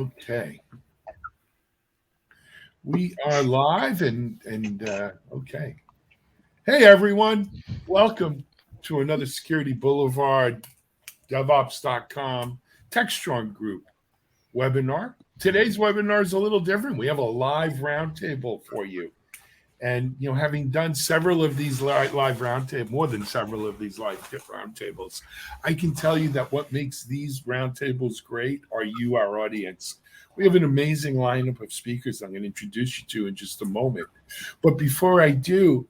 Okay. We are live and okay. Hey everyone, welcome to another Security Boulevard DevOps.com TechStrong Group webinar. Today's webinar is a little different. We have a live roundtable for you. And having done several of these live roundtables, more than several of these live roundtables, I can tell you that what makes these roundtables great are you, our audience. We have an amazing lineup of speakers I'm going to introduce you to in just a moment. But before I do,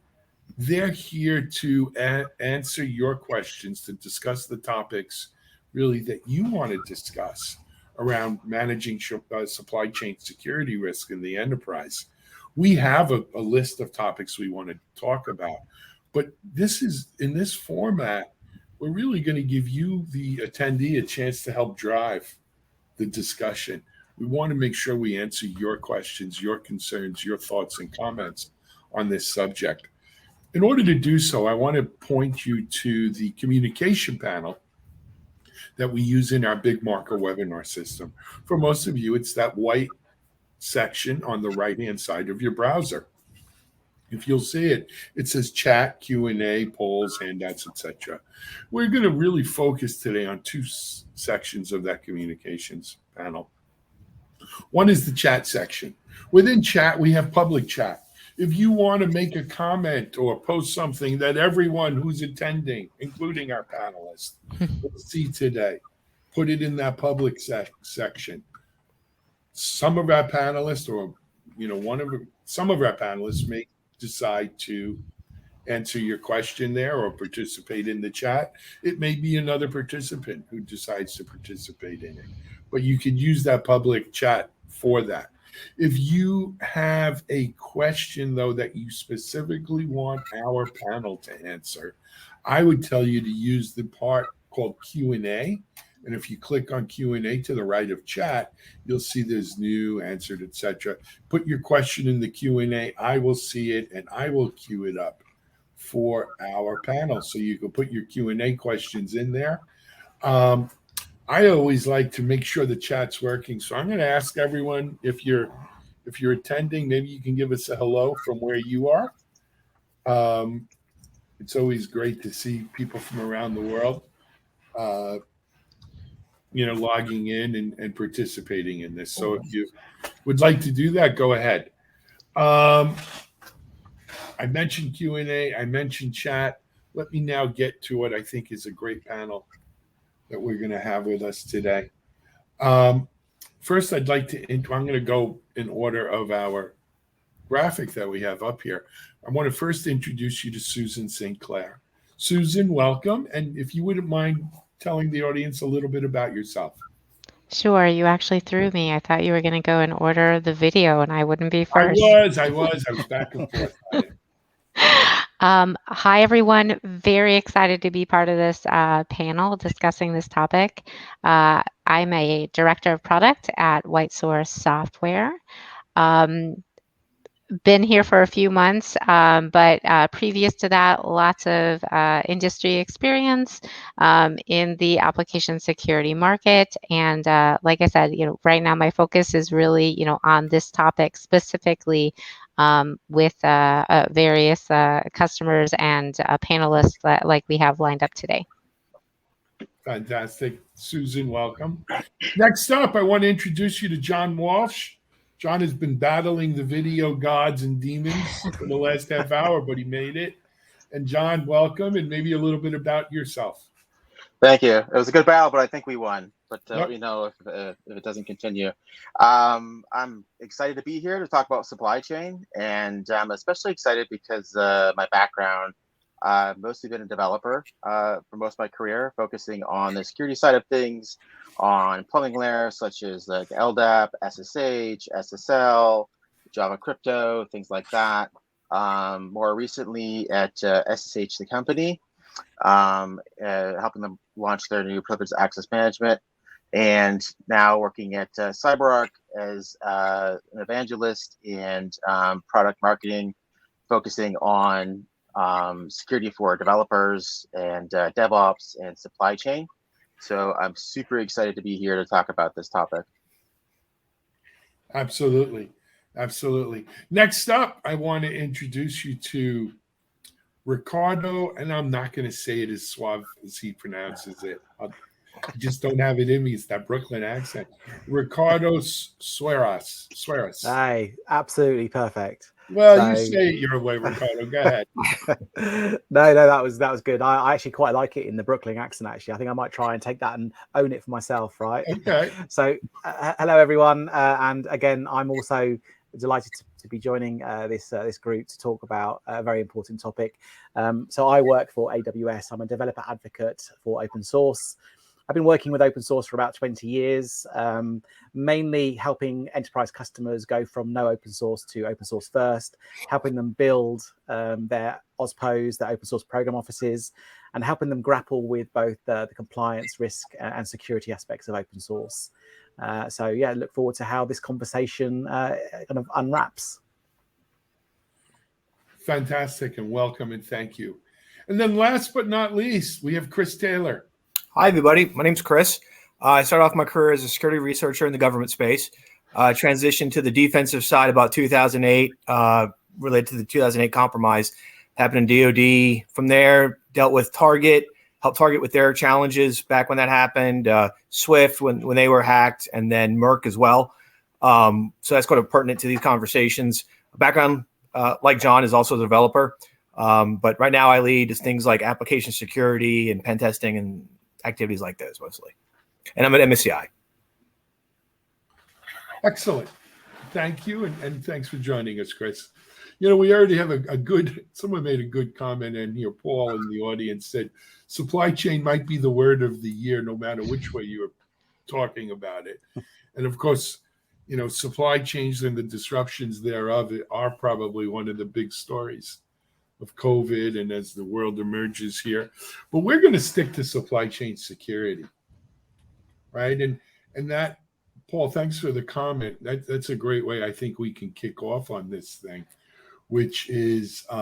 they're here to answer your questions, to discuss the topics really that you want to discuss around managing supply chain security risk in the enterprise. We have a list of topics we want to talk about, but in this format, we're really going to give you, the attendee, a chance to help drive the discussion. We want to make sure we answer your questions, your concerns, your thoughts and comments on this subject. In order to do so, I want to point you to the communication panel that we use in our Big Marker webinar system. For most of you, it's that white section on the right-hand side of your browser. If you'll see it, it says chat, Q&A, polls, handouts, etc. We're going to really focus today on two sections of that communications panel. One is the chat section. Within chat, we have public chat. If you want to make a comment or post something that everyone who's attending, including our panelists, will see today, put it in that public section. Some of our panelists, or some of our panelists may decide to answer your question there or participate in the chat. It may be another participant who decides to participate in it, but you can use that public chat for that. If you have a question, though, that you specifically want our panel to answer, I would tell you to use the part called Q&A. And if you click on Q&A to the right of chat, you'll see there's new, answered, etc. Put your question in the Q&A. I will see it, and I will queue it up for our panel. So you can put your Q&A questions in there. I always like to make sure the chat's working. So I'm going to ask everyone, if you're attending, maybe you can give us a hello from where you are. It's always great to see people from around the world. Logging in and participating in this. So if you would like to do that, go ahead. I mentioned Q&A, I mentioned chat. Let me now get to what I think is a great panel that we're going to have with us today. First, I'm going to go in order of our graphic that we have up here. I want to first introduce you to Susan St. Clair. Susan, welcome. And if you wouldn't mind telling the audience a little bit about yourself. Sure. You actually threw me. I thought you were going to go in order of the video and I wouldn't be first. I was back and forth on it. Hi, everyone. Very excited to be part of this panel discussing this topic. I'm a director of product at White Source Software. Been here for a few months, but previous to that, lots of industry experience in the application security market. And like I said, right now my focus is really, on this topic specifically with various customers and panelists like we have lined up today. Fantastic. Susan, welcome. Next up, I want to introduce you to John Walsh. John has been battling the video gods and demons for the last half hour, but he made it. And John, welcome, and maybe a little bit about yourself. Thank you. It was a good battle, but I think we won. But let me know if it doesn't continue. I'm excited to be here to talk about supply chain, and I'm especially excited because my background, I've mostly been a developer for most of my career, focusing on the security side of things, on plumbing layers such as like LDAP, SSH, SSL, Java crypto, things like that. More recently at SSH, the company, helping them launch their new privileged access management, and now working at CyberArk as an evangelist and product marketing, focusing on security for developers and DevOps and supply chain. So I'm super excited to be here to talk about this topic. Absolutely. Absolutely. Next up, I want to introduce you to Ricardo, and I'm not going to say it as suave as he pronounces it. I just don't have it in me. It's that Brooklyn accent. Ricardo Suarez. Hey, absolutely perfect. Well, So- you say it your way, Ricardo. Go ahead. no, that was good. I actually quite like it in the Brooklyn accent. Actually, I think I might try and take that and own it for myself. Right. Okay. So, hello everyone, and again, I'm also delighted to be joining this group to talk about a very important topic. So, I work for AWS. I'm a developer advocate for open source. I've been working with open source for about 20 years, mainly helping enterprise customers go from no open source to open source first, helping them build their OSPOs, their open source program offices, and helping them grapple with both the compliance, risk, and security aspects of open source. So yeah, look forward to how this conversation kind of unwraps. Fantastic, and welcome, and thank you. And then last but not least, we have Chris Taylor. Hi, everybody. My name's Chris. I started off my career as a security researcher in the government space. Transitioned to the defensive side about 2008, related to the 2008 compromise. Happened in DoD. From there, dealt with Target, helped Target with their challenges back when that happened. Swift when they were hacked, and then Merck as well. So that's kind of pertinent to these conversations. Background, like John, is also a developer. But right now I lead things like application security and pen testing and activities like those mostly. And I'm at MSCI. Excellent. Thank you. And thanks for joining us, Chris. You know, we already have a good, someone made a good comment in here. Paul in the audience said, supply chain might be the word of the year, no matter which way you're talking about it. And of course, you know, supply chains and the disruptions thereof are probably one of the big stories of COVID and as the world emerges here. But we're going to stick to supply chain security, right? And that, Paul, thanks for the comment. That's a great way I think we can kick off on this thing, which is, you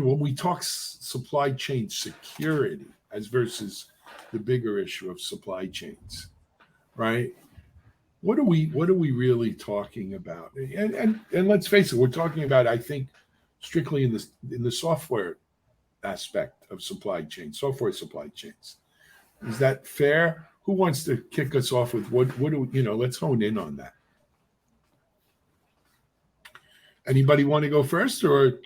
know, when we talk supply chain security as versus the bigger issue of supply chains, right? What are we really talking about? And let's face it, we're talking about, I think, strictly in the software aspect of supply chain, software supply chains. Is that fair? Who wants to kick us off with what do you know? Let's hone in on that. Anybody want to go first, or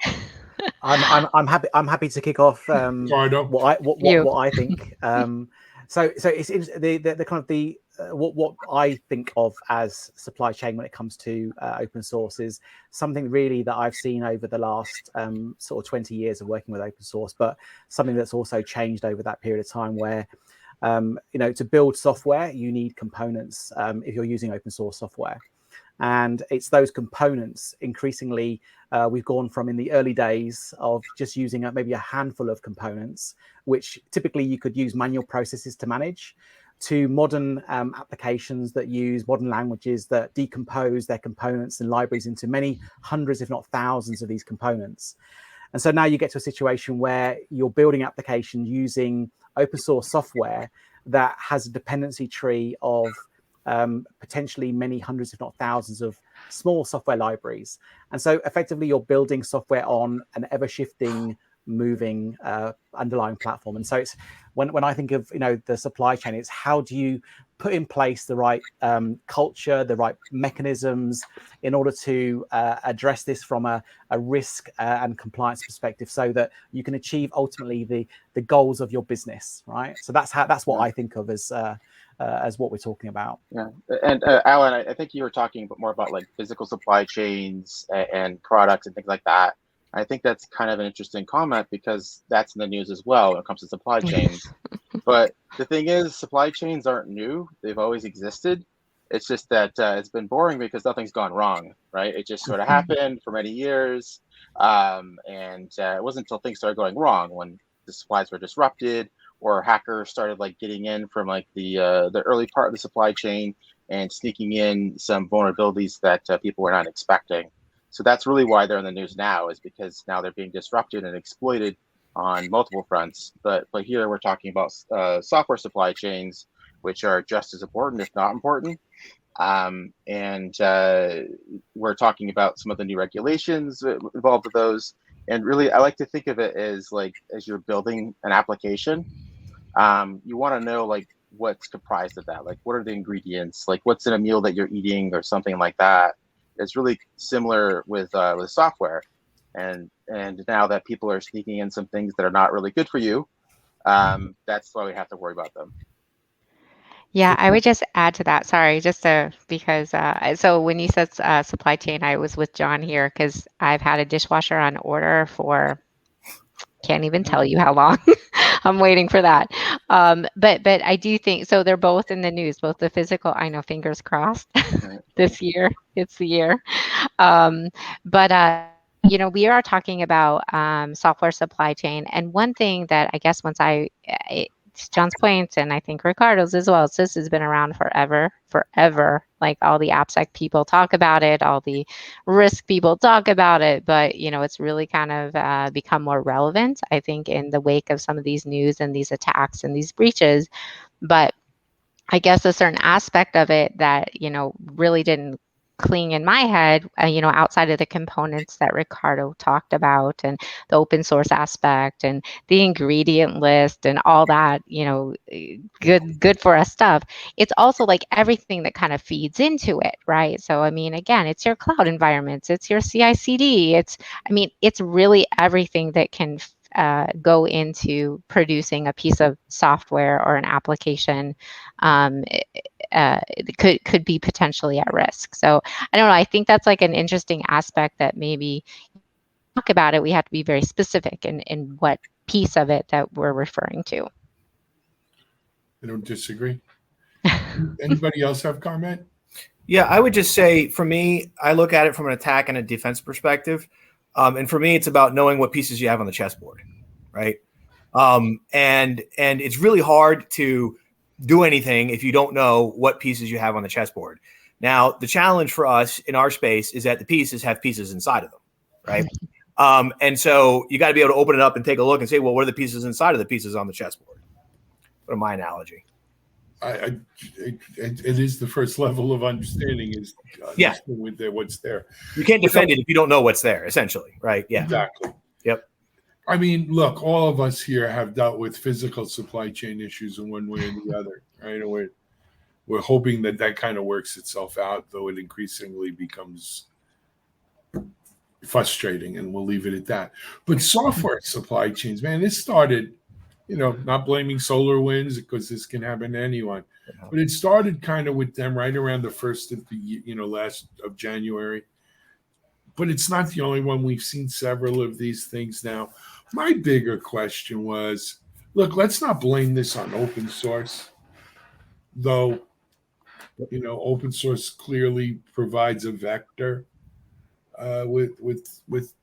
I'm happy to kick off. Ricardo? What I think. So it's the kind of the what I think of as supply chain when it comes to open source is something really that I've seen over the last sort of 20 years of working with open source, but something that's also changed over that period of time where, you know, to build software, you need components if you're using open source software. And it's those components increasingly we've gone from in the early days of just using maybe a handful of components, which typically you could use manual processes to manage, to modern applications that use modern languages that decompose their components and libraries into many hundreds, if not thousands of these components. And so now you get to a situation where you're building applications using open source software that has a dependency tree of potentially many hundreds, if not thousands of small software libraries. And so effectively you're building software on an ever shifting, moving underlying platform. And so it's when I think of, you know, the supply chain, it's how do you put in place the right culture, the right mechanisms in order to address this from a risk and compliance perspective so that you can achieve ultimately the goals of your business, right? So that's what I think of as what we're talking about. Yeah, and Alan, I think you were talking more about like physical supply chains and products and things like that. I think that's kind of an interesting comment because that's in the news as well when it comes to supply chains. But the thing is, supply chains aren't new. They've always existed. It's just that it's been boring because nothing's gone wrong, right? It just sort of happened for many years. And it wasn't until things started going wrong when the supplies were disrupted or hackers started like getting in from like the early part of the supply chain and sneaking in some vulnerabilities that people were not expecting. So that's really why they're in the news now, is because now they're being disrupted and exploited on multiple fronts. But here we're talking about software supply chains, which are just as important, if not important. And we're talking about some of the new regulations involved with those. And really, I like to think of it as like as you're building an application, you want to know like what's comprised of that, like what are the ingredients, like what's in a meal that you're eating or something like that. It's really similar with software, and now that people are sneaking in some things that are not really good for you, that's why we have to worry about them. Yeah, I would just add to that. Sorry, just because so when you said supply chain, I was with John here because I've had a dishwasher on order for can't even tell you how long. I'm waiting for that. But I do think so. They're both in the news, both the physical. I know, fingers crossed. This year, it's the year. But you know, we are talking about software supply chain, and one thing that I guess once to John's point, and I think Ricardo's as well, this has been around forever. Like all the AppSec people talk about it, all the risk people talk about it, but you know, it's really kind of become more relevant, I think, in the wake of some of these news and these attacks and these breaches. But I guess a certain aspect of it that, you know, really didn't cling in my head, you know, outside of the components that Ricardo talked about and the open source aspect and the ingredient list and all that, you know, good for us stuff. It's also like everything that kind of feeds into it, right? So, I mean, again, it's your cloud environments, it's your CI/CD, it's really everything that can go into producing a piece of software or an application could be potentially at risk. So I don't know. I think that's like an interesting aspect that maybe talk about it. We have to be very specific in what piece of it that we're referring to. I don't disagree. Anybody else have comment? Yeah, I would just say for me, I look at it from an attack and a defense perspective. And for me, it's about knowing what pieces you have on the chessboard, right? And it's really hard to do anything if you don't know what pieces you have on the chessboard. Now, the challenge for us in our space is that the pieces have pieces inside of them, right? And so you got to be able to open it up and take a look and say, well, what are the pieces inside of the pieces on the chessboard? What my analogy. It is the first level of understanding is with what's there. You can't defend it if you don't know what's there, essentially, right? Yeah, exactly. Yep. I mean, look, all of us here have dealt with physical supply chain issues in one way or the other, right? And we're hoping that kind of works itself out, though it increasingly becomes frustrating, and we'll leave it at that. But software supply chains, man, this started, you know, not blaming SolarWinds because this can happen to anyone, but it started kind of with them right around the first of the, you know, last of January. But it's not the only one. We've seen several of these things now. My bigger question was, look, let's not blame this on open source, though, you know, open source clearly provides a vector with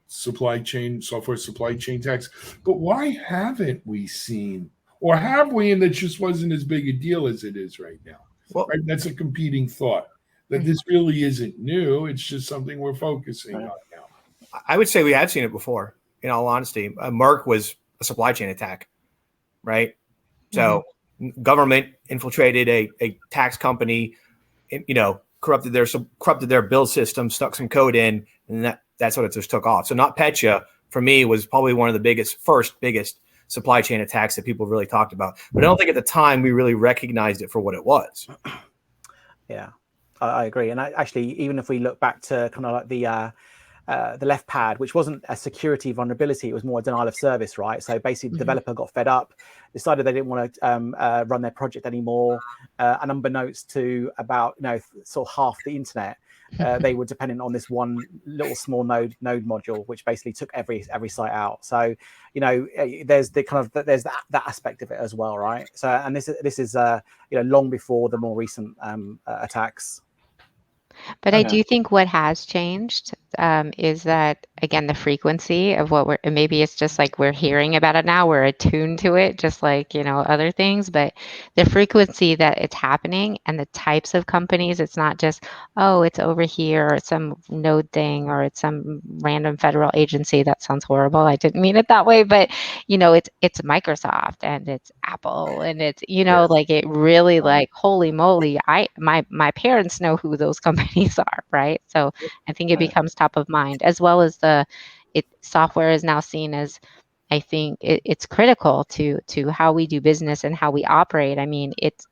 supply chain, software supply chain tax. But why haven't we seen, or have we, and it just wasn't as big a deal as it is right now? Well, right? That's a competing thought. That this really isn't new. It's just something we're focusing on now. I would say we have seen it before, in all honesty. Merck was a supply chain attack, right? So government infiltrated a tax company, you know, corrupted their bill system, stuck some code in, and that's what it just took off. So NotPetya, for me, was probably one of the first biggest supply chain attacks that people really talked about. But I don't think at the time we really recognized it for what it was. Yeah. I agree. And actually, even if we look back to kind of like the left pad, which wasn't a security vulnerability, it was more a denial of service, right? So basically the developer got fed up, decided they didn't want to run their project anymore. And unbeknownst to about, you know, sort of half the internet, they were dependent on this one little small node module, which basically took every site out. So, you know, there's that aspect of it as well, right? So, and this is you know, long before the more recent attacks. But I do think what has changed is that, again, the frequency of what and maybe it's just like we're hearing about it now, we're attuned to it, just like, other things, but the frequency that it's happening and the types of companies, it's not just, oh, it's over here, or it's some node thing, or it's some random federal agency. That sounds horrible. I didn't mean it that way, but, it's Microsoft and it's Apple and it's, like it really like, holy moly, my parents know who those companies are, right? So I think it becomes top of mind, as well as software is now seen as, I think it's critical to how we do business and how we operate. I mean, it's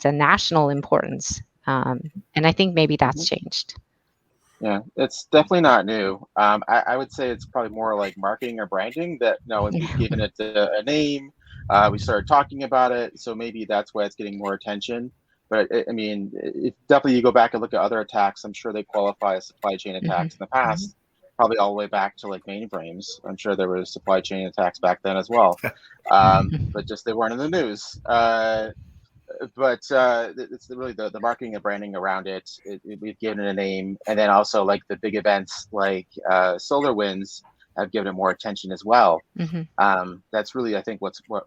a national importance, and I think maybe that's changed. Yeah, it's definitely not new. I would say it's probably more like marketing or branding that, we've given it a name. We started talking about it, so maybe that's why it's getting more attention. But I mean, if definitely you go back and look at other attacks, I'm sure they qualify as supply chain attacks in the past, probably all the way back to like mainframes. I'm sure there were supply chain attacks back then as well, but just they weren't in the news. But it's really the marketing and branding around it. We've given it a name, and then also like the big events like SolarWinds have given it more attention as well. That's really, I think, what's put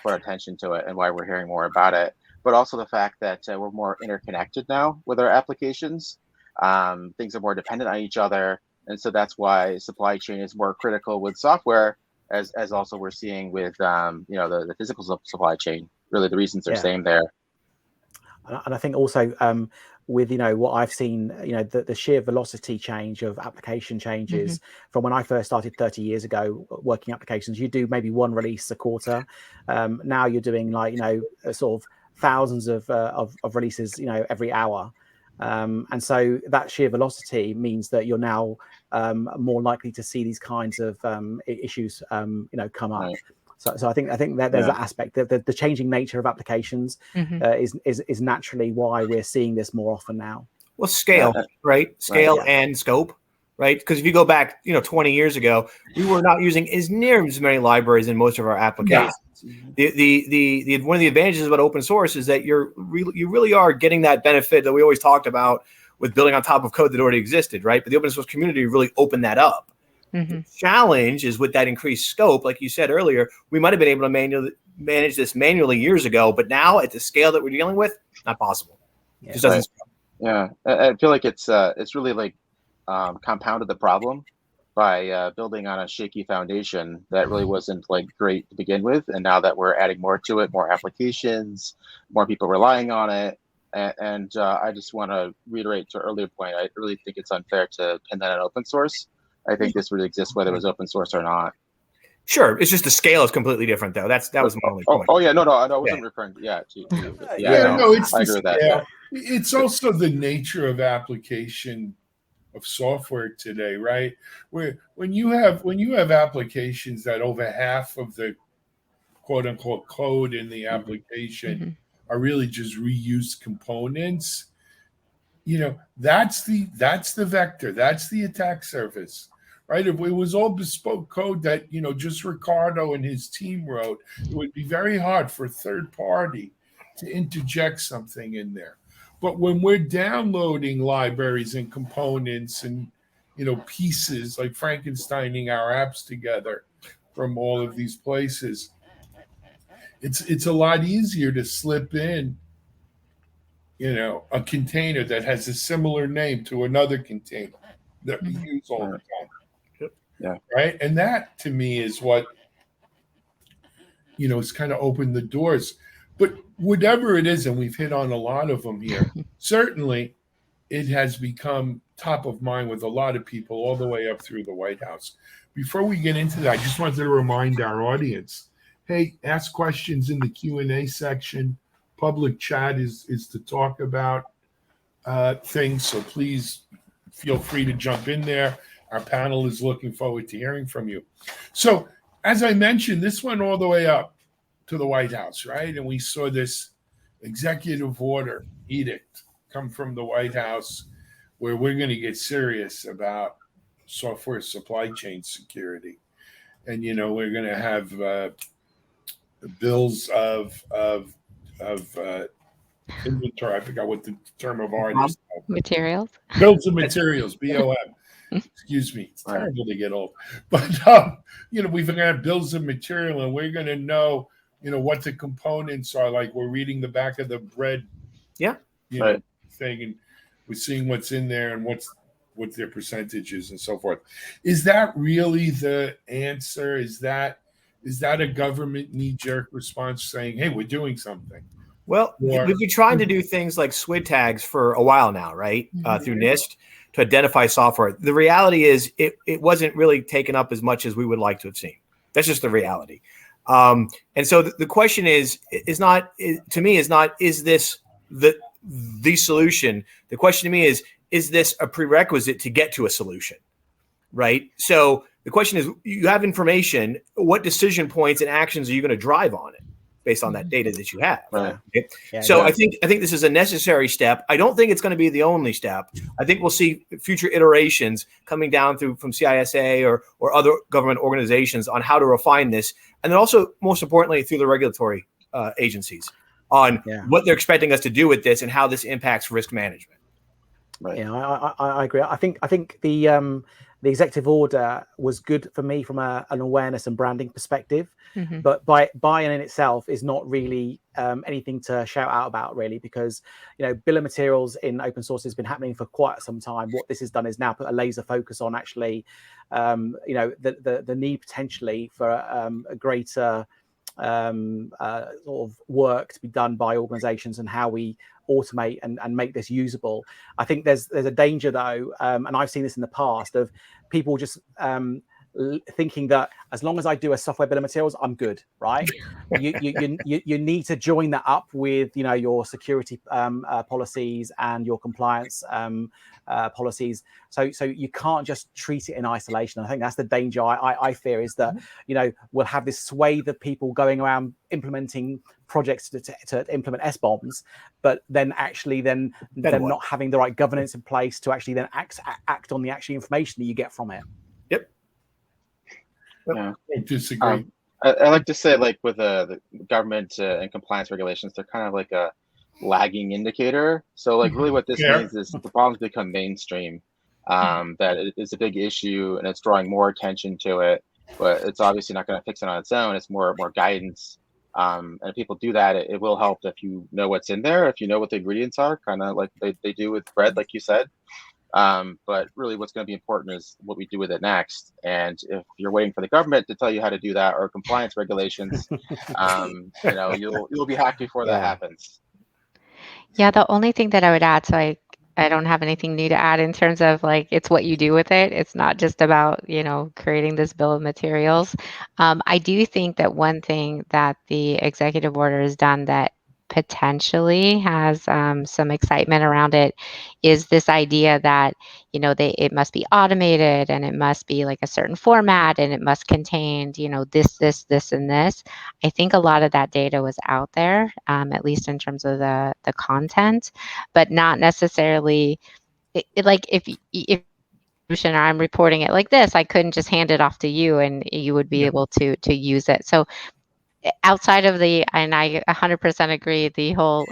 attention to it and why we're hearing more about it. But also the fact that we're more interconnected now with our applications. Things are more dependent on each other, and so that's why supply chain is more critical with software, as also we're seeing with the physical supply chain. Really, the reasons are same there. And I think also with what I've seen, the sheer velocity change of application changes from when I first started 30 years ago working applications. You do maybe one release a quarter. Now you're doing like sort of thousands of releases every hour. And so that sheer velocity means that you're now more likely to see these kinds of issues come up. Right. So I think that there's that aspect that the changing nature of applications is naturally why we're seeing this more often now. Well, scale, right? Scale and scope, right? Because if you go back, 20 years ago, we were not using near as many libraries in most of our applications. The one of the advantages about open source is that you really are getting that benefit that we always talked about with building on top of code that already existed, right? But the open source community really opened that up. The challenge is with that increased scope, like you said earlier, we might have been able to manage this manually years ago, but now at the scale that we're dealing with, not possible. It just doesn't. Yeah, I feel like it's really like compounded the problem by building on a shaky foundation that really wasn't like great to begin with, and now that we're adding more to it, more applications, more people relying on it, and I just want to reiterate to an earlier point, I really think it's unfair to pin that on open source. I think this really exists whether it was open source or not. Sure, it's just the scale is completely different, though. That was my only point. Oh yeah, no, I wasn't referring. To It's I agree with that. Yeah. It's also the nature of application of software today, right? Where when you have applications that over half of the quote unquote code in the application are really just reused components, that's the vector, that's the attack surface. Right? If it was all bespoke code that, just Ricardo and his team wrote, it would be very hard for a third party to interject something in there. But when we're downloading libraries and components and, pieces, like Frankensteining our apps together from all of these places, it's a lot easier to slip in, a container that has a similar name to another container that we use all the time. Yeah. Right. And that to me is what, it's kind of opened the doors. But whatever it is, and we've hit on a lot of them here, certainly it has become top of mind with a lot of people all the way up through the White House. Before we get into that, I just wanted to remind our audience, hey, ask questions in the Q&A section. Public chat is to talk about things. So please feel free to jump in there. Our panel is looking forward to hearing from you. So, as I mentioned, this went all the way up to the White House, right? And we saw this executive order edict come from the White House where we're going to get serious about software supply chain security. And, we're going to have bills of inventory. I forgot what the term of art is. Materials. Bills of materials, BOM. Excuse me. It's Right. terrible to get old. But, we're going to have bills of material, and we're going to know, what the components are. Like we're reading the back of the bread Right. thing, and we're seeing what's in there and what their percentages and so forth. Is that really the answer? Is that a government knee-jerk response saying, hey, we're doing something? Well, Or- we've been trying to do things like SWID tags for a while now, right? Through NIST to identify software. The reality is it wasn't really taken up as much as we would like to have seen. That's just the reality. And so the question is not is this the solution? The question to me is this a prerequisite to get to a solution, right? So the question is, you have information, what decision points and actions are you going to drive on it based on that data that you have? Right. Okay? Yeah, So yeah. I think this is a necessary step. I don't think it's going to be the only step. I think we'll see future iterations coming down from CISA or other government organizations on how to refine this. And then also, most importantly, through the regulatory agencies on what they're expecting us to do with this and how this impacts risk management. Right. Yeah, I agree. I think the executive order was good for me from an awareness and branding perspective, but buy-in in itself is not really anything to shout out about, really, because bill of materials in open source has been happening for quite some time. What this has done is now put a laser focus on actually, the need potentially for a greater sort of work to be done by organizations and how we automate and make this usable. I think there's a danger though, and I've seen this in the past, of people just thinking that as long as I do a software bill of materials, I'm good, right? You need to join that up with your security policies and your compliance policies. So you can't just treat it in isolation. I think that's the danger I fear, is that we'll have this swathe of people going around implementing projects to implement SBOMs, but then actually then not having the right governance in place to actually then act on the actual information that you get from it. Yep. Yeah. I disagree. I like to say, like, with the government and compliance regulations, they're kind of like a lagging indicator. So like really what this means is the problems become mainstream, that it is a big issue and it's drawing more attention to it, but it's obviously not going to fix it on its own. It's more guidance. And if people do that, it will help if you know what's in there, if you know what the ingredients are, kind of like they do with bread, like you said. But really what's going to be important is what we do with it next. And if you're waiting for the government to tell you how to do that, or compliance regulations, you'll be hacked before that happens. Yeah, the only thing that I would add, so I don't have anything new to add in terms of like, it's what you do with it. It's not just about, creating this bill of materials. I do think that one thing that the executive order has done that potentially has some excitement around it is this idea that, it must be automated and it must be like a certain format and it must contain, this, and this. I think a lot of that data was out there, at least in terms of the content, but not necessarily like if I'm reporting it like this, I couldn't just hand it off to you and you would be able to use it. So outside of and I 100% agree, the whole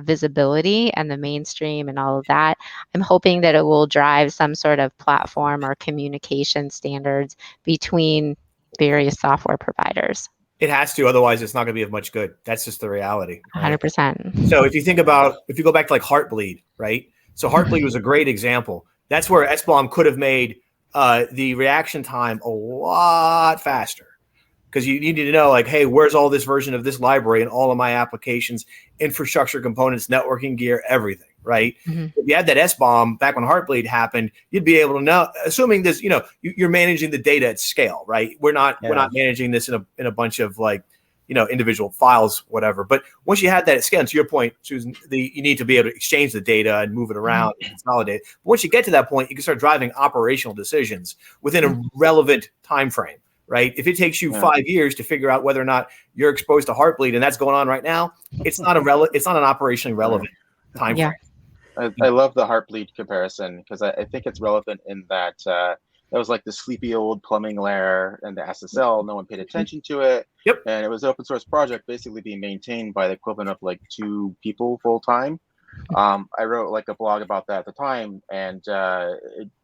visibility and the mainstream and all of that, I'm hoping that it will drive some sort of platform or communication standards between various software providers. It has to, otherwise it's not going to be of much good. That's just the reality. Right? 100%. So if you go back to like Heartbleed, right? So Heartbleed was a great example. That's where SBOM could have made the reaction time a lot faster. Because you need to know, like, hey, where's all this version of this library and all of my applications, infrastructure components, networking gear, everything, right? If you had that SBOM back when Heartbleed happened, you'd be able to know, assuming this, you're managing the data at scale, right? We're not managing this in a bunch of like, individual files, whatever. But once you had that at scale, and to your point, Susan, you need to be able to exchange the data and move it around and consolidate. But once you get to that point, you can start driving operational decisions within a relevant time frame. Right? If it takes you 5 years to figure out whether or not you're exposed to Heartbleed, and that's going on right now, it's not an operationally relevant time frame. I love the Heartbleed comparison because I think it's relevant in that that was like the sleepy old plumbing layer and the SSL. No one paid attention to it. Yep. And it was an open source project basically being maintained by the equivalent of like 2 people full time. I wrote like a blog about that at the time, and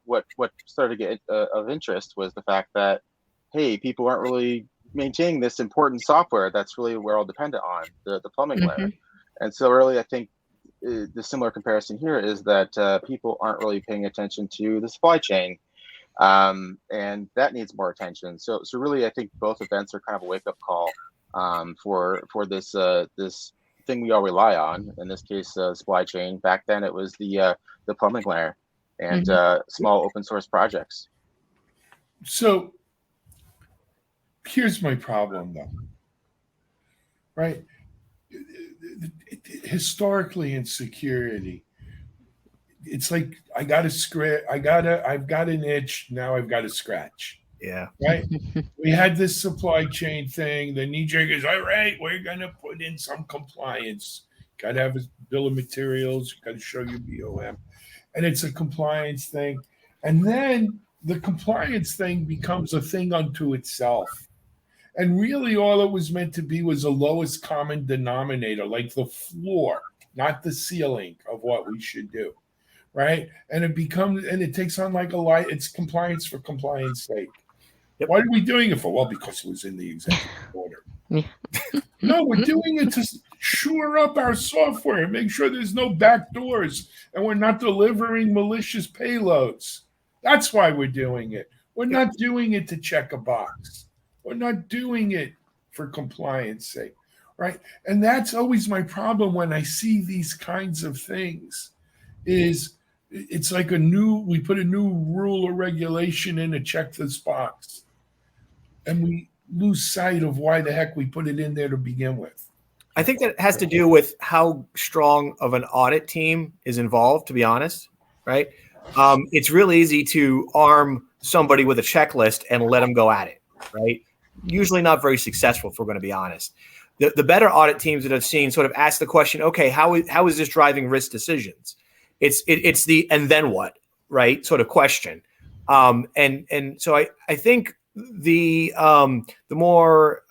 what started to get of interest was the fact that, hey, people aren't really maintaining this important software that's really we're all dependent on, the plumbing layer. And so really, I think the similar comparison here is that people aren't really paying attention to the supply chain, and that needs more attention. So really, I think both events are kind of a wake-up call for this this thing we all rely on. In this case, supply chain. Back then, it was the plumbing layer and small open source projects. So here's my problem, though. Right? Historically in security, it's like I've got an itch, now I've got a scratch. Yeah. Right? We had this supply chain thing. The knee-jerk is, all right, we're gonna put in some compliance. Gotta have a bill of materials, gotta show your BOM. And it's a compliance thing. And then the compliance thing becomes a thing unto itself. And really all it was meant to be was a lowest common denominator, like the floor, not the ceiling of what we should do, right? And it takes on like it's compliance for compliance sake. Yep. What are we doing it for? Well, because it was in the executive order. No, we're doing it to shore up our software, make sure there's no back doors, and we're not delivering malicious payloads. That's why we're doing it. We're not doing it to check a box. We're not doing it for compliance sake, right? And that's always my problem when I see these kinds of things is it's like we put a new rule or regulation in to check this box. And we lose sight of why the heck we put it in there to begin with. I think that has to do with how strong of an audit team is involved, to be honest, right? It's real easy to arm somebody with a checklist and let them go at it, right? Usually not very successful, if we're going to be honest. The better audit teams that I've seen sort of ask the question, okay, how is this driving risk decisions? It's the and then what, right, sort of question. And so I think the more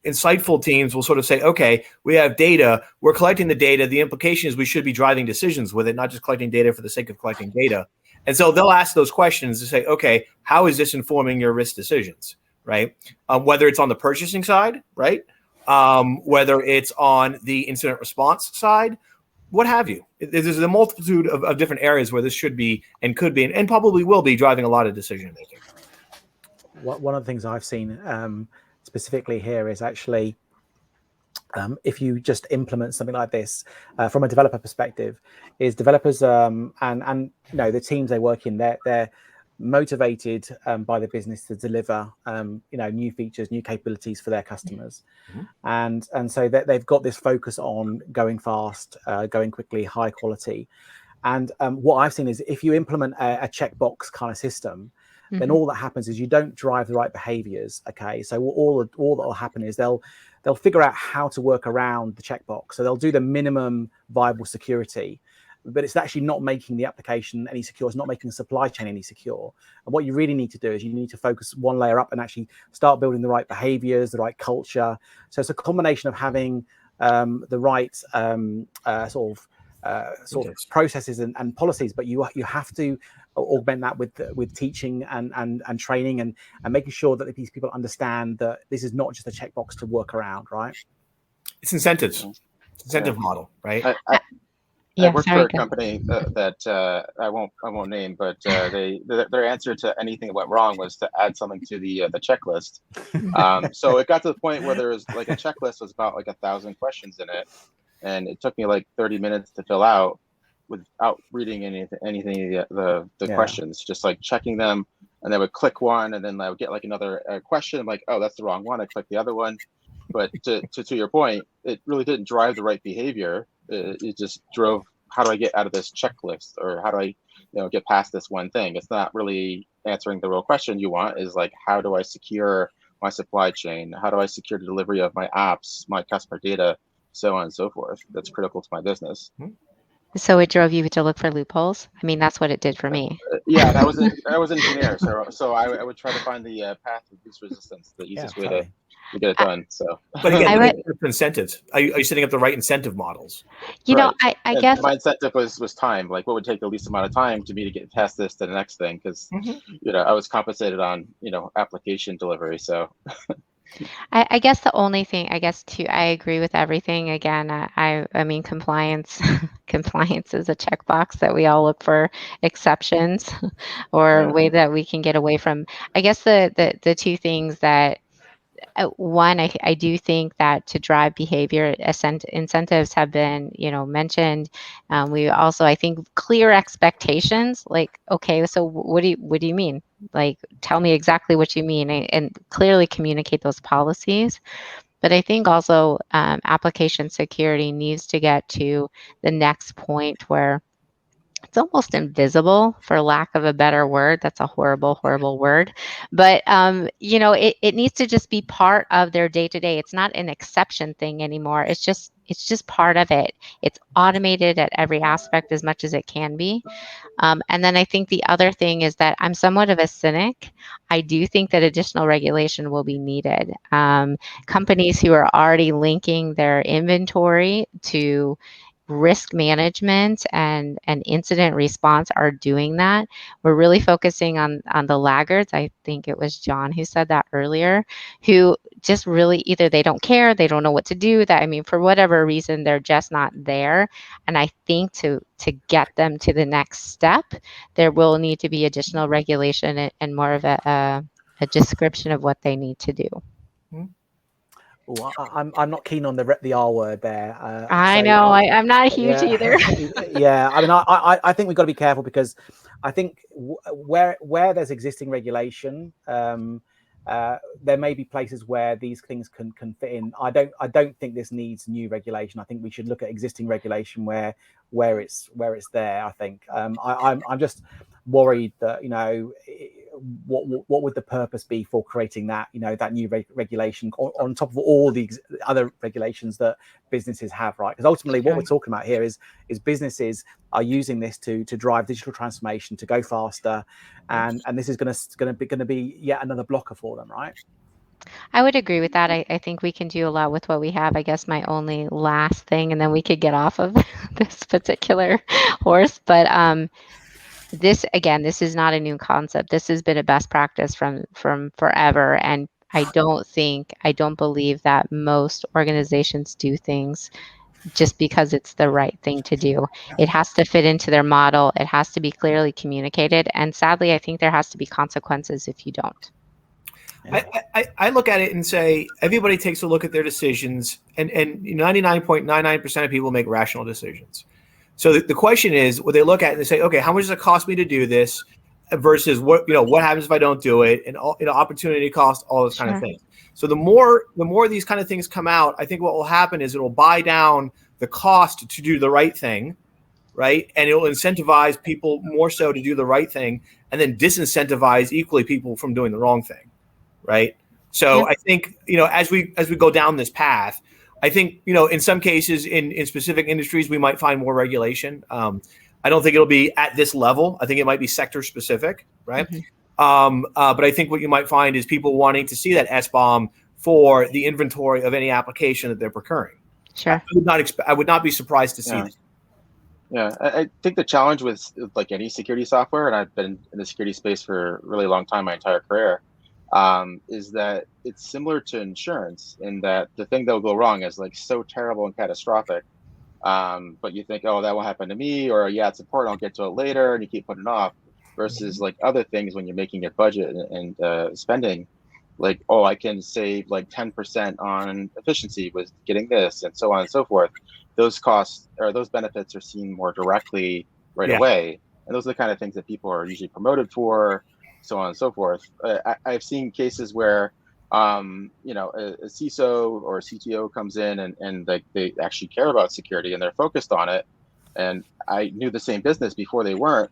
insightful teams will sort of say, okay, we have data, we're collecting the data. The implication is we should be driving decisions with it, not just collecting data for the sake of collecting data. And so they'll ask those questions to say, okay, how is this informing your risk decisions? Right? Whether it's on the purchasing side, right? Whether it's on the incident response side, what have you. There's a multitude of different areas where this should be and could be and probably will be driving a lot of decision making. One of the things I've seen specifically here is actually if you just implement something like this from a developer perspective, is developers and the teams they work in, they're motivated by the business to deliver new features, new capabilities for their customers. And so they've got this focus on going fast, going quickly, high quality. And what I've seen is if you implement a checkbox kind of system, then all that happens is you don't drive the right behaviors. Okay, so all that will happen is they'll figure out how to work around the checkbox. So they'll do the minimum viable security, but it's actually not making the application any secure. It's not making the supply chain any secure. And what you really need to do is you need to focus one layer up and actually start building the right behaviors, the right culture. So it's a combination of having the right sort of processes and policies, but you have to augment that with teaching and training and making sure that these people understand that this is not just a checkbox to work around, right? It's incentives. It's incentive model, right? I worked for a company that I won't name, but their answer to anything that went wrong was to add something to the checklist. So it got to the point where there was like a checklist was about like 1,000 questions in it, and it took me like 30 minutes to fill out without reading anything of the questions, just like checking them, and then I would click one, and then I would get like another question. I'm like, oh, that's the wrong one. I click the other one. But to your point, it really didn't drive the right behavior. It just drove, how do I get out of this checklist, or how do I get past this one thing? It's not really answering the real question you want, is like, how do I secure my supply chain? How do I secure the delivery of my apps, my customer data, so on and so forth? That's critical to my business. So it drove you to look for loopholes? I mean, that's what it did for me. Yeah, and I was an engineer, so I would try to find the path of least resistance, the easiest way to get it done. So, But again, I would- incentives. Are you setting up the right incentive models? know, right. I guess my incentive was time. Like, what would take the least amount of time to me to get past this to the next thing? Because I was compensated on application delivery. So. I guess the only thing, I agree with everything. Again, I mean, compliance is a checkbox that we all look for exceptions or a way that we can get away from. I guess the two things that, one, I do think that to drive behavior, incentives have been, mentioned. We also, I think, clear expectations. Like, okay, so what do you mean? Like, tell me exactly what you mean, and clearly communicate those policies. But I think also application security needs to get to the next point where it's almost invisible, for lack of a better word. That's a horrible, horrible word. But, it needs to just be part of their day to day. It's not an exception thing anymore. It's just part of it. It's automated at every aspect as much as it can be. And then I think the other thing is that I'm somewhat of a cynic. I do think that additional regulation will be needed. Companies who are already linking their inventory to risk management and incident response are doing that. We're really focusing on the laggards. I think it was John who said that earlier, who just really either they don't care, they don't know what to do. For whatever reason, they're just not there. And I think to get them to the next step, there will need to be additional regulation and more of a description of what they need to do. Well, I'm not keen on the R word there. I know I'm not huge either. Yeah, I mean, I think we've got to be careful, because I think where there's existing regulation, there may be places where these things can fit in. I don't think this needs new regulation. I think we should look at existing regulation where it's there. I think I'm just worried that what would the purpose be for creating that that new regulation on top of all the other regulations that businesses have, right? Because ultimately what we're talking about here is businesses are using this to drive digital transformation, to go faster, and this is going to be yet another blocker for them, right? I would agree with that. I think we can do a lot with what we have. I guess my only last thing, and then we could get off of this particular horse, but this is not a new concept. This has been a best practice from forever. And I don't believe that most organizations do things just because it's the right thing to do. It has to fit into their model. It has to be clearly communicated. And sadly, I think there has to be consequences if you don't. I look at it and say, everybody takes a look at their decisions, and 99.99% of people make rational decisions. So the question is, what they look at and they say, okay, how much does it cost me to do this versus what happens if I don't do it, and opportunity cost, all those kind of things. So the more these kind of things come out, I think what will happen is it will buy down the cost to do the right thing, right? And it will incentivize people more so to do the right thing, and then disincentivize equally people from doing the wrong thing, right? So I think, as we go down this path, I think, in some cases, in specific industries, we might find more regulation. I don't think it'll be at this level. I think it might be sector specific, right? But I think what you might find is people wanting to see that SBOM for the inventory of any application that they're procuring. Sure. I would not be surprised to see that. Yeah, I think the challenge with like any security software, and I've been in the security space for a really long time, my entire career, is that it's similar to insurance in that the thing that will go wrong is like so terrible and catastrophic. But you think, oh, that won't happen to me, or yeah, it's important, I'll get to it later, and you keep putting it off. Versus like other things when you're making your budget and spending, like, oh, I can save like 10% on efficiency with getting this, and so on and so forth. Those costs or those benefits are seen more directly right away, and those are the kind of things that people are usually promoted for, so on and so forth. I've seen cases where a CISO or a CTO comes in and like they actually care about security and they're focused on it. And I knew the same business before they weren't.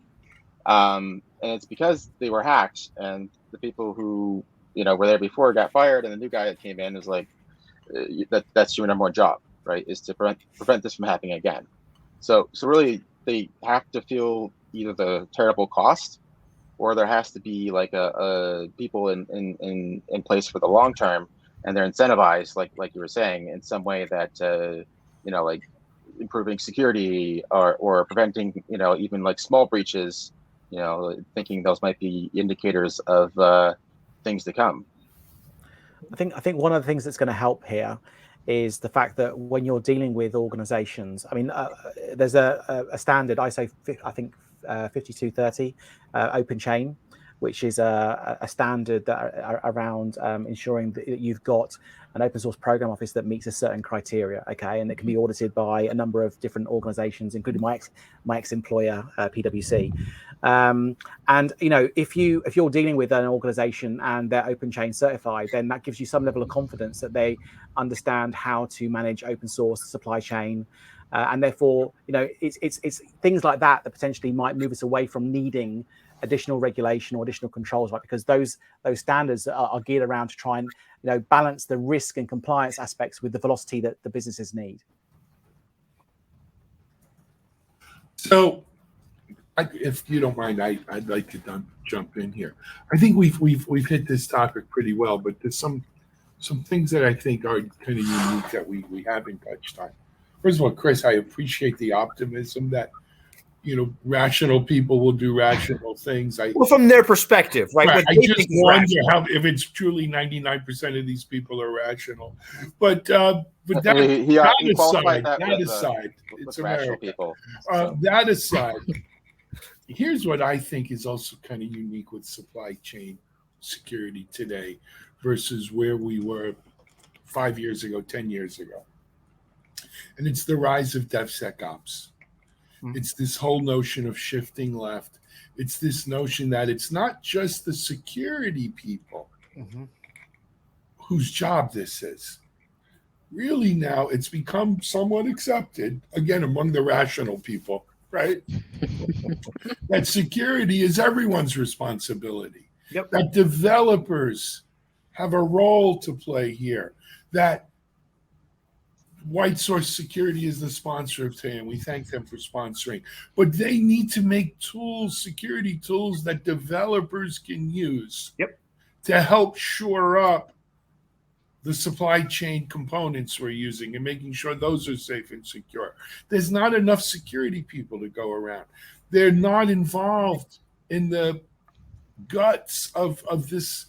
And it's because they were hacked, and the people who were there before got fired, and the new guy that came in is like, that's your number one job, right? Is to prevent this from happening again. So really, they have to feel either the terrible cost, or there has to be like a people in place for the long term, and they're incentivized, like you were saying, in some way that like improving security or preventing even like small breaches, thinking those might be indicators of things to come. I think one of the things that's going to help here is the fact that when you're dealing with organizations, I mean, there's a standard ISO, I think 5230 open chain, which is a standard that around ensuring that you've got an open source program office that meets a certain criteria, okay, and it can be audited by a number of different organizations, including my ex-employer, PwC. And if you're dealing with an organization and they're open chain certified, then that gives you some level of confidence that they understand how to manage open source supply chain, and therefore it's things like that potentially might move us away from needing additional regulation or additional controls, right? Because those standards are geared around to try and balance the risk and compliance aspects with the velocity that the businesses need. So, if you don't mind, I'd like to jump in here. I think we've hit this topic pretty well, but there's some things that I think are kind of unique that we haven't touched on. First of all, Chris, I appreciate the optimism that rational people will do rational things. Well, from their perspective, right? I just wonder if it's truly 99% of these people are rational. But that aside, it's America. People, so. That aside, here's what I think is also kind of unique with supply chain security today versus where we were 5 years ago, 10 years ago. And it's the rise of DevSecOps. It's this whole notion of shifting left. It's this notion that it's not just the security people whose job this is. Really now it's become somewhat accepted, again, among the rational people, right? That security is everyone's responsibility. Yep. That developers have a role to play here. That White Source Security is the sponsor of today, and we thank them for sponsoring. But they need to make tools, security tools that developers can use to help shore up the supply chain components we're using and making sure those are safe and secure. There's not enough security people to go around. They're not involved in the guts of this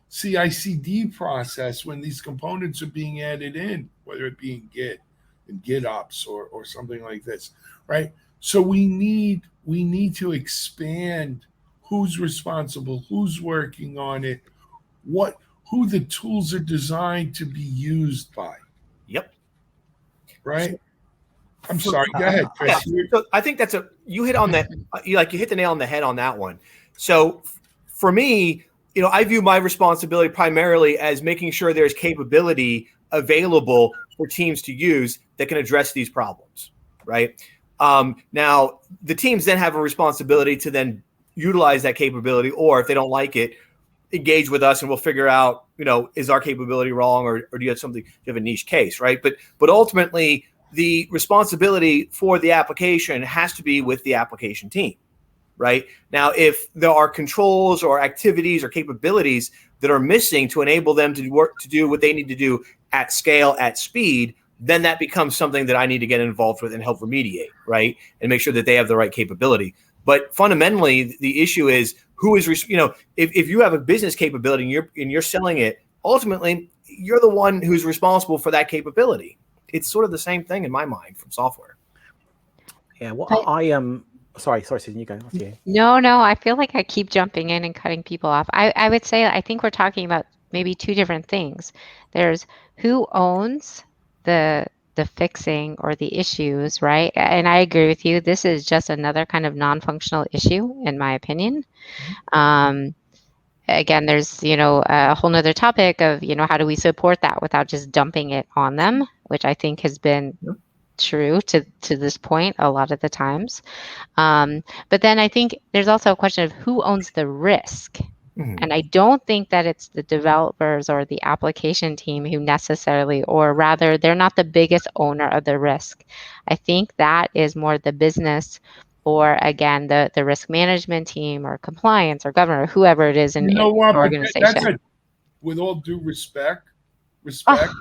CI/CD process when these components are being added in, whether it be in Git and GitOps or something like this, right? So we need to expand who's responsible, who's working on it, who the tools are designed to be used by. Yep. Right? I'm sorry. Go ahead, Chris. Yeah. So I think you hit on that. You hit the nail on the head on that one. So for me, I view my responsibility primarily as making sure there's capability available for teams to use that can address these problems, right? Now, the teams then have a responsibility to then utilize that capability, or if they don't like it, engage with us and we'll figure out, is our capability wrong, or do you have a niche case, right? But ultimately, the responsibility for the application has to be with the application team. Right now, if there are controls or activities or capabilities that are missing to enable them to do what they need to do at scale, at speed, then that becomes something that I need to get involved with and help remediate, right? And make sure that they have the right capability. But fundamentally, the issue is who is, if you have a business capability and you're selling it, ultimately, you're the one who's responsible for that capability. It's sort of the same thing in my mind from software. Yeah, well, Sorry, Susan, you go. After you. No, I feel like I keep jumping in and cutting people off. I would say I think we're talking about maybe two different things. There's who owns the fixing or the issues, right? And I agree with you. This is just another kind of non-functional issue, in my opinion. Again, there's a whole nother topic of how do we support that without just dumping it on them, which I think has been true to this point a lot of the times. But then I think there's also a question of who owns the risk. And I don't think that it's the developers or the application team who necessarily, or rather, they're not the biggest owner of the risk. I think that is more the business or again, the risk management team or compliance or governor, whoever it is in You know what? an But that's organization. with all due respect, Oh.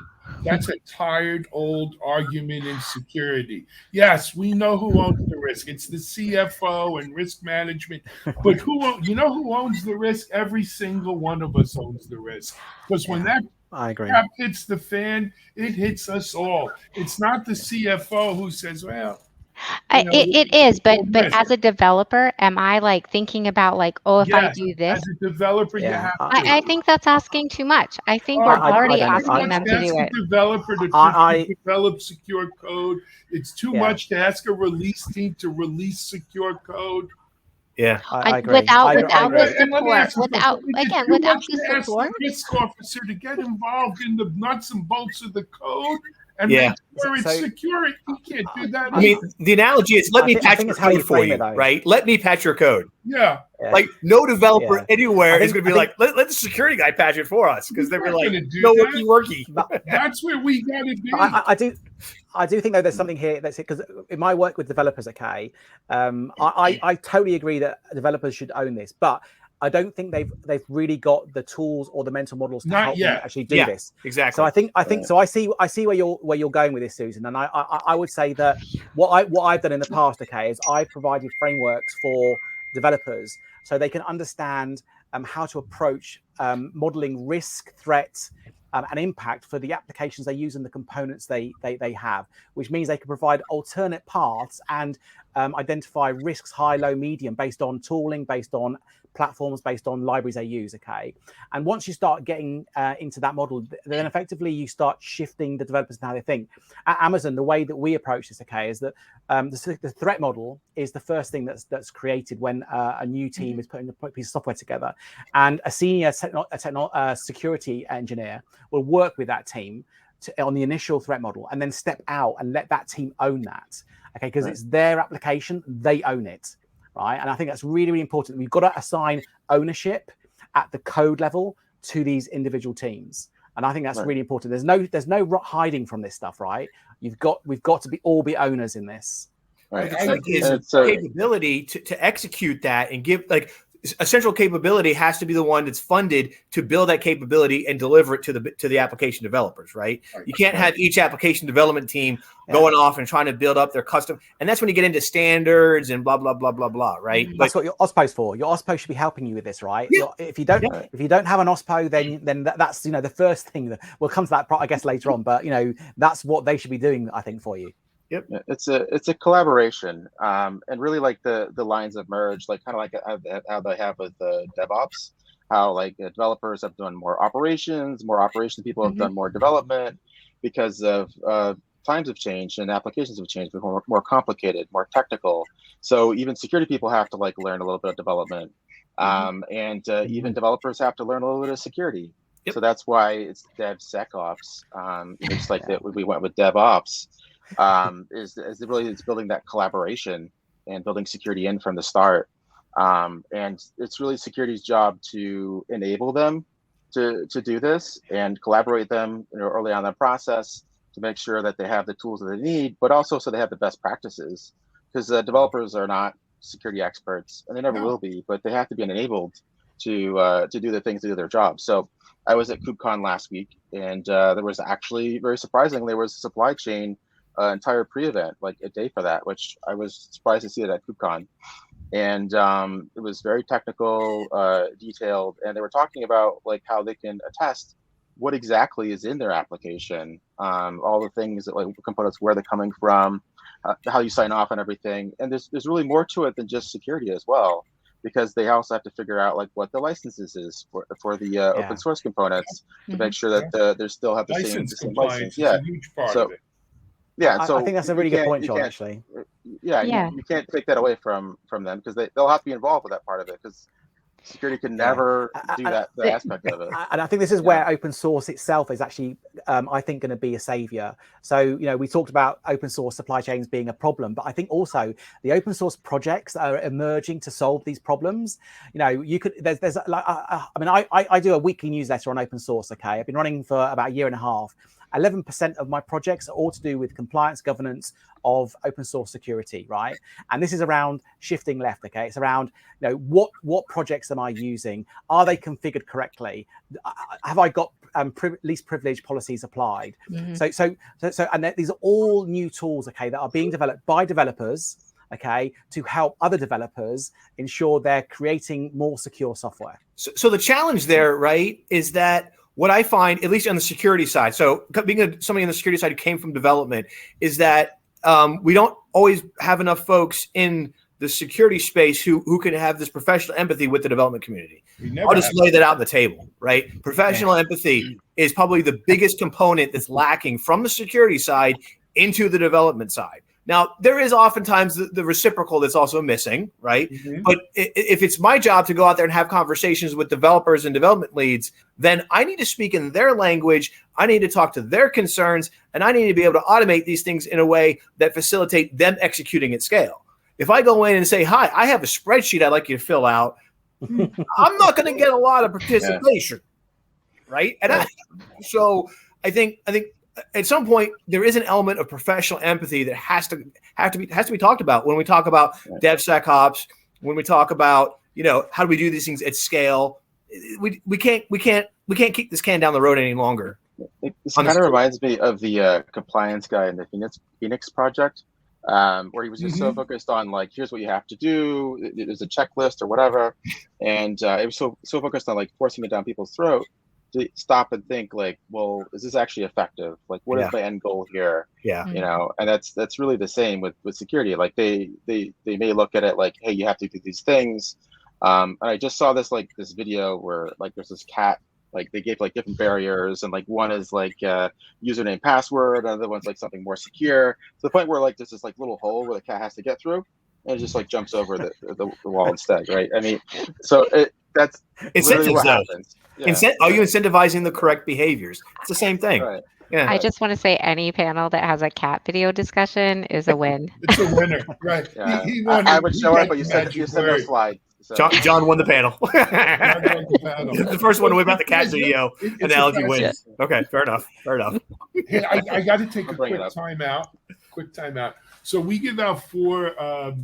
that's a tired old argument in security. Yes, we know who owns the risk. It's the CFO and risk management. But you know who owns the risk? Every single one of us owns the risk. Because when that I agree. crap hits the fan, it hits us all. It's not the CFO who says, well, It is, but as a developer, am I like thinking about like, oh, if I do this? As a developer, you have to. I think that's asking too much. I think we're already asking them to do it. A developer to develop secure code. It's too much to ask a release team to release secure code. Yeah, I agree. Without the Without the support, the risk officer to get involved in the nuts and bolts of the code and Yeah. make sure it's secure. You can't do that. I mean, the analogy is let me patch your code for you, right? Let me patch your code. Yeah. Like no developer anywhere is going to be like, let the security guy patch it for us because they're like, no worky. That's where we got to be. I do think though there's something here that's because in my work with developers at K, I totally agree that developers should own this, but I don't think they've really got the tools or the mental models to help them actually do this. Exactly. So I think so. I see where you're going with this, Susan, and I would say that what I've done in the past, okay, is I provided frameworks for developers so they can understand how to approach modeling risk, threats, and impact for the applications they use and the components they have, which means they can provide alternate paths and identify risks, high, low, medium, based on tooling, based on platforms, based on libraries they use, okay? And once you start getting into that model, then effectively you start shifting the developers and how they think. At Amazon, the way that we approach this, okay, is that the threat model is the first thing that's created when a new team is putting a piece of software together. And a senior security engineer will work with that team on the initial threat model and then step out and let that team own that, okay? Because it's their application, they own it. Right. And I think that's really, really important. We've got to assign ownership at the code level to these individual teams. And I think that's really important. There's no hiding from this stuff, right? We've got to all be owners in this. Right. It's capability to execute that and give a central capability has to be the one that's funded to build that capability and deliver it to the application developers, right? You can't have each application development team going off and trying to build up their custom. And that's when you get into standards and blah, blah, blah, blah, blah, right? That's what your OSPO's for. Your OSPO should be helping you with this, right? Yeah. If you don't have an OSPO, then that's, the first thing that we'll come to that, I guess, later on. But, that's what they should be doing, I think, for you. Yep, it's a collaboration, and really like the lines have merged, like kind of like how they have with DevOps, how like developers have done more operations people have done more development because of times have changed and applications have changed, more complicated, more technical. So even security people have to like learn a little bit of development, and even developers have to learn a little bit of security. Yep. So that's why it's DevSecOps, just like that we went with DevOps. Is really it's building that collaboration and building security in from the start, and it's really security's job to enable them to do this and collaborate them early on in the process to make sure that they have the tools that they need, but also so they have the best practices, because developers are not security experts and they never will be, but they have to be enabled to do the things to do their job. So I was at KubeCon last week, and there was actually, very surprisingly, there was a supply chain entire pre-event, like a day for that, which I was surprised to see it at KubeCon. And it was very technical, detailed, and they were talking about like how they can attest what exactly is in their application, all the things that like components, where they're coming from, how you sign off on everything. And there's really more to it than just security as well, because they also have to figure out like what the licenses is for the open source components to make sure that they still have the same license. Yeah, a huge part of it. Yeah, so I think that's a really good point, John. Actually, you can't take that away from them, because they'll have to be involved with that part of it, because security can never do that aspect of it. And I think this is where open source itself is actually, I think, going to be a savior. So, we talked about open source supply chains being a problem, but I think also the open source projects that are emerging to solve these problems. You could there's like I do a weekly newsletter on open source. Okay, I've been running for about a year and a half, 11% of my projects are all to do with compliance governance of open source security, right? And this is around shifting left, okay? It's around, what projects am I using? Are they configured correctly? Have I got least privilege policies applied? And these are all new tools, okay, that are being developed by developers, okay, to help other developers ensure they're creating more secure software. So the challenge there, right, is that what I find, at least on the security side, so being somebody on the security side who came from development, is that we don't always have enough folks in the security space who can have this professional empathy with the development community. I'll just lay that out on the table, right? Professional empathy is probably the biggest component that's lacking from the security side into the development side. Now, there is oftentimes the reciprocal that's also missing, right? But if it's my job to go out there and have conversations with developers and development leads, then I need to speak in their language. I need to talk to their concerns, and I need to be able to automate these things in a way that facilitate them executing at scale. If I go in and say, hi, I have a spreadsheet I'd like you to fill out, I'm not going to get a lot of participation, right? And so I think at some point there is an element of professional empathy that has to be talked about when we talk about DevSecOps, when we talk about how do we do these things at scale. We can't kick this can down the road any longer. This kind of reminds me of the compliance guy in the Phoenix project, where he was just so focused on like, here's what you have to do. There's a checklist or whatever, and it was so focused on like forcing it down people's throat to stop and think like, well, is this actually effective? Like, what is the end goal here? And that's really the same with security. Like they may look at it like, hey, you have to do these things. And I just saw this video where like there's this cat, like they gave like different barriers, and like one is like username password, another one's like something more secure, to the point where like there's this like little hole where the cat has to get through, and it just like jumps over the wall instead, right? I mean, so that's literally what happens. Are you incentivizing the correct behaviors? It's the same thing. Right. Yeah. I just want to say any panel that has a cat video discussion is a win. It's a winner, right? Yeah. I would show up, but you said no slide. So. John won the panel. The first one about the cat video analogy wins. Okay, fair enough. Hey, I got to take a quick time out. So we give out 4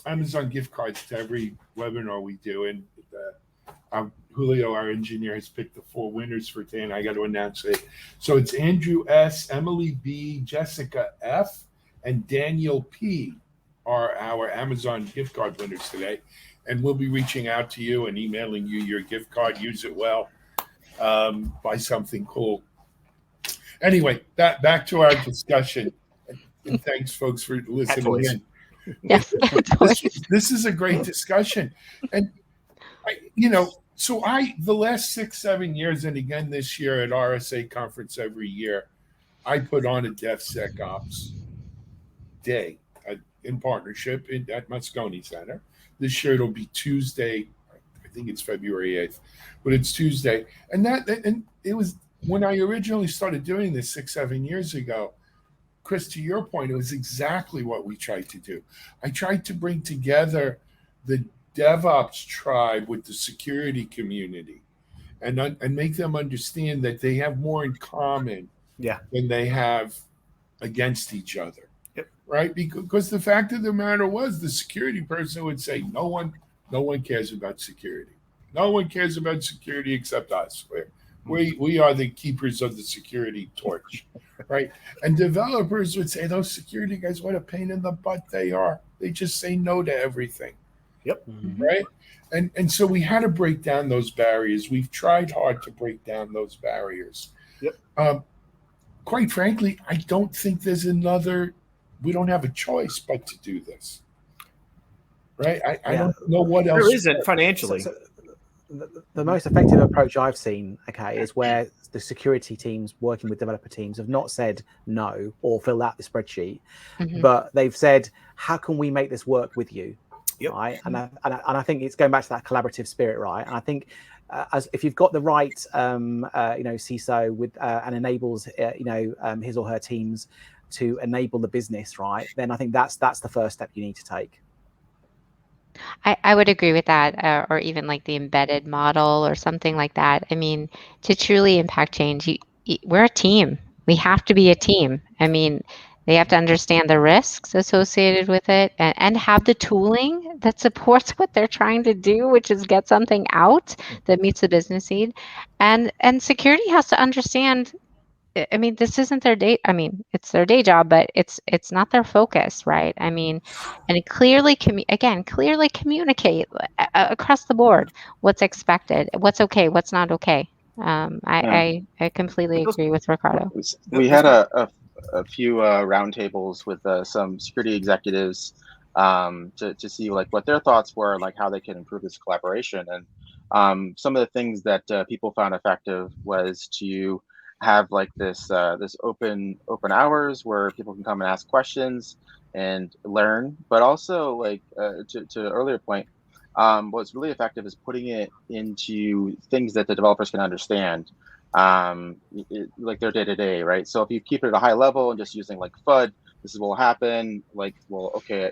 Amazon gift cards to every webinar we do, and Julio, our engineer, has picked the 4 winners for today, and I got to announce it. So it's Andrew S., Emily B., Jessica F., and Daniel P. are our Amazon gift card winners today. And we'll be reaching out to you and emailing you your gift card. Use it well. Buy something cool. Anyway, back to our discussion. And thanks, folks, for listening in. Yes. This is a great discussion. And, so the last 6-7 years, and again this year at RSA conference every year, I put on a DevSecOps day in partnership at Moscone Center. This year it'll be Tuesday. I think it's February 8th, but it's Tuesday. And it was when I originally started doing this 6-7 years ago. Chris, to your point, it was exactly what we tried to do. I tried to bring together the DevOps tribe with the security community, and make them understand that they have more in common than they have against each other. Right? Because the fact of the matter was, the security person would say, no one cares about security. No one cares about security except us. We are the keepers of the security torch, right? And developers would say, those security guys, what a pain in the butt they are. They just say no to everything. Right? And so we had to break down those barriers. We've tried hard to break down those barriers. Quite frankly, I don't think we don't have a choice but to do this. Right? I don't know what else. There isn't financially. So the most effective approach I've seen, is where the security teams working with developer teams have not said no or fill out the spreadsheet, but they've said, how can we make this work with you? Right? And I think it's going back to that collaborative spirit, right? And I think as if you've got the right, CISO with and enables, his or her teams to enable the business, right? Then I think that's the first step you need to take. I would agree with that, or even like the embedded model or something like that. I mean, to truly impact change, we're a team. we have to be a team. I mean, they have to understand the risks associated with it and have the tooling that supports what they're trying to do, which is get something out that meets the business need. And security has to understand, I mean, this isn't their day. I mean, it's their day job, but it's not their focus, right? I mean, and clearly communicate across the board what's expected, what's okay, what's not okay. I completely agree with Ricardo. We had a few roundtables with some security executives to see like what their thoughts were, like how they can improve this collaboration. And some of the things that people found effective was to have like this open hours where people can come and ask questions and learn, but also like to the earlier point, what's really effective is putting it into things that the developers can understand, like their day-to-day, right? So if you keep it at a high level and just using like FUD, this is what will happen, like, well, okay,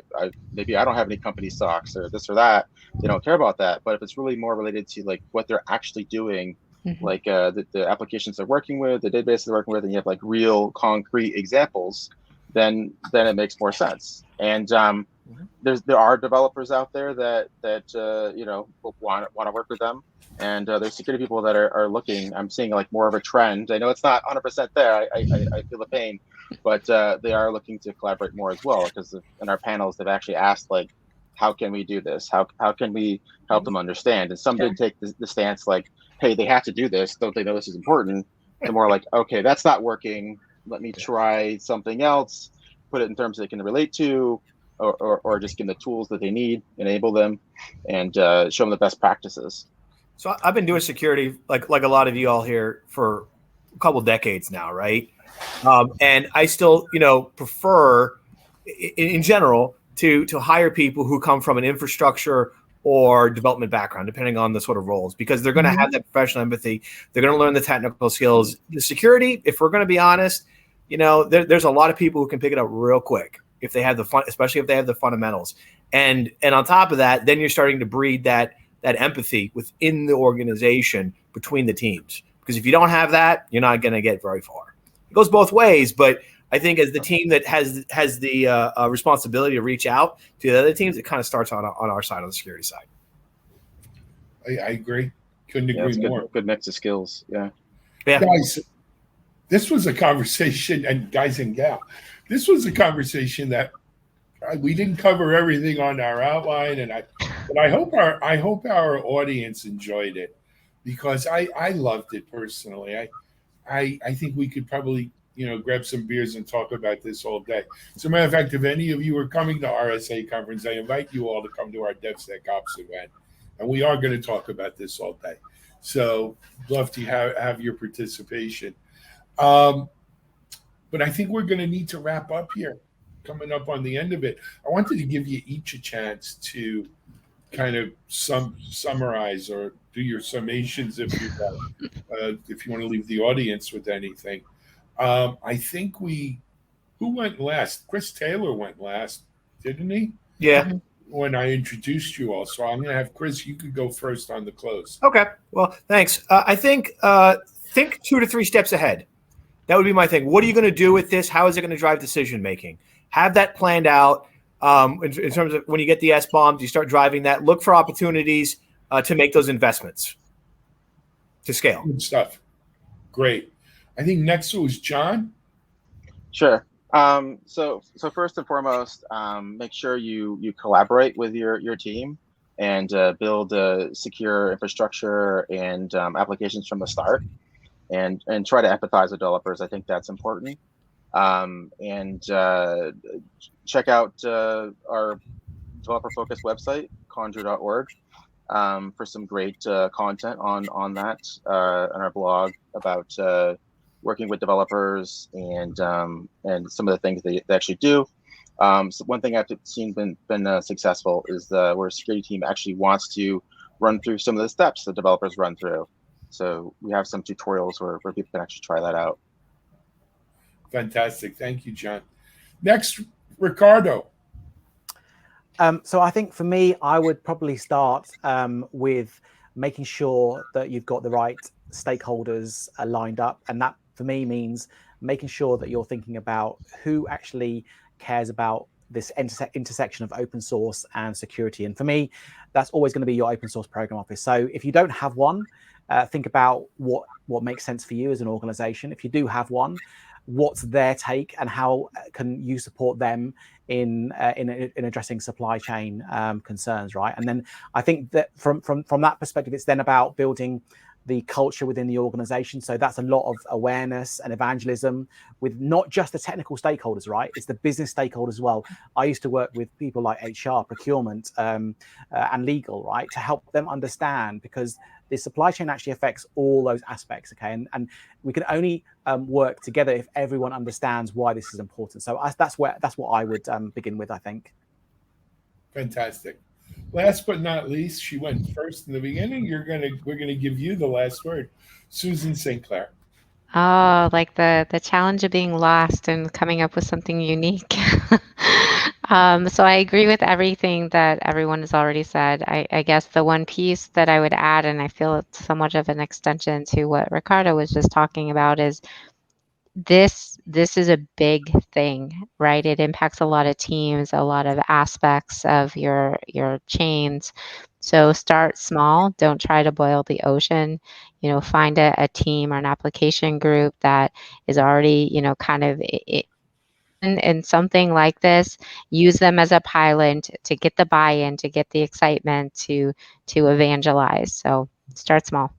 maybe I don't have any company stocks or this or that, they don't care about that. But if it's really more related to like what they're actually doing, like the applications they're working with, the database they're working with, and you have like real concrete examples, then it makes more sense. And there are developers out there that you know, want to work with them, and there's security people that are looking. I'm seeing like more of a trend. I know it's not 100% there. I feel the pain, but they are looking to collaborate more as well, because in our panels they've actually asked like, how can we do this? How can we help them understand? And some did take the stance like, hey, they have to do this. Don't they know this is important? And more like, okay, that's not working. Let me try something else. Put it in terms they can relate to, or just give them the tools that they need, enable them, and show them the best practices. So I've been doing security like a lot of you all here for a couple of decades now, right? And I still, you know, prefer in general to hire people who come from an infrastructure or development background, depending on the sort of roles, because they're going to have that professional empathy. They're going to learn the technical skills. The security, if we're going to be honest, you know, there's a lot of people who can pick it up real quick if they have the fun, especially if they have the fundamentals. And on top of that, then you're starting to breed that empathy within the organization between the teams. Because if you don't have that, you're not going to get very far. It goes both ways, but I think as the team that has the responsibility to reach out to the other teams, it kind of starts on our side, on the security side. I agree. Couldn't agree more. Good mix of skills. Yeah. Guys, this was a conversation, and guys and gal, this was a conversation that we didn't cover everything on our outline, and I hope our audience enjoyed it, because I loved it personally. I think we could probably, you know, grab some beers and talk about this all day. As a matter of fact, if any of you are coming to RSA conference, I invite you all to come to our DevSecOps event, and we are going to talk about this all day. So love to have your participation. But I think we're going to need to wrap up here, coming up on the end of it. I wanted to give you each a chance to kind of summarize or do your summations if you want to leave the audience with anything. I think who went last? Chris Taylor went last, didn't he? Yeah. When I introduced you all. So I'm going to have Chris, you could go first on the close. Okay. Well, thanks. I think 2 to 3 steps ahead. That would be my thing. What are you going to do with this? How is it going to drive decision making? Have that planned out. In terms of when you get the SBOMs, you start driving that. Look for opportunities to make those investments to scale. Good stuff. Great. I think next was John. Sure. So first and foremost, make sure you collaborate with your team and build a secure infrastructure and applications from the start, and try to empathize with developers. I think that's important. And check out our developer-focused website, conjure.org, for some great content on that, on our blog about working with developers and some of the things they actually do. So one thing I've seen been successful is where a security team actually wants to run through some of the steps the developers run through. So we have some tutorials where people can actually try that out. Fantastic. Thank you, John. Next, Ricardo. So I think for me, I would probably start with making sure that you've got the right stakeholders lined up. And that for me means making sure that you're thinking about who actually cares about this intersection of open source and security. And for me, that's always going to be your open source program office. So if you don't have one, think about what makes sense for you as an organization. If you do have one, what's their take and how can you support them in addressing supply chain concerns, right? And then I think that from that perspective, it's then about building the culture within the organization. So that's a lot of awareness and evangelism with not just the technical stakeholders, right? It's the business stakeholders as well. I used to work with people like HR, procurement, and legal, right? To help them understand, because the supply chain actually affects all those aspects, okay? And we can only work together if everyone understands why this is important. So that's what I would begin with, I think. Fantastic. Last but not least, she went first in the beginning. We're gonna give you the last word, Susan St. Clair. Oh, like the challenge of being lost and coming up with something unique. So I agree with everything that everyone has already said. I guess the one piece that I would add, and I feel it's somewhat of an extension to what Ricardo was just talking about, is this is a big thing, right? It impacts a lot of teams, a lot of aspects of your chains. So start small. Don't try to boil the ocean. Find a team or an application group that is already, kind of in something like this. Use them as a pilot to get the buy-in, to get the excitement, to evangelize. So start small.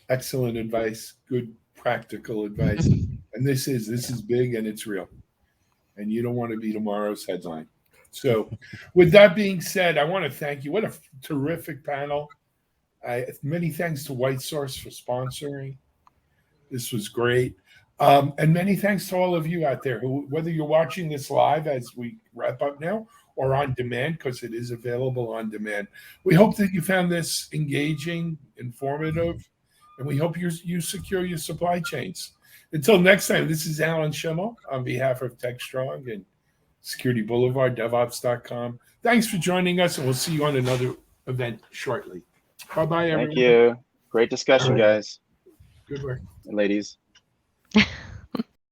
Excellent advice. Good practical advice. And this is big and it's real. And you don't want to be tomorrow's headline. So with that being said, I want to thank you. What a terrific panel. Many thanks to White Source for sponsoring. This was great. And many thanks to all of you out there who, whether you're watching this live as we wrap up now or on demand, because it is available on demand. We hope that you found this engaging, informative, and we hope you secure your supply chains. Until next time, this is Alan Schimmel on behalf of TechStrong and Security Boulevard, DevOps.com. Thanks for joining us, and we'll see you on another event shortly. Bye-bye, everyone. Thank you. Great discussion, guys. Good work. And ladies.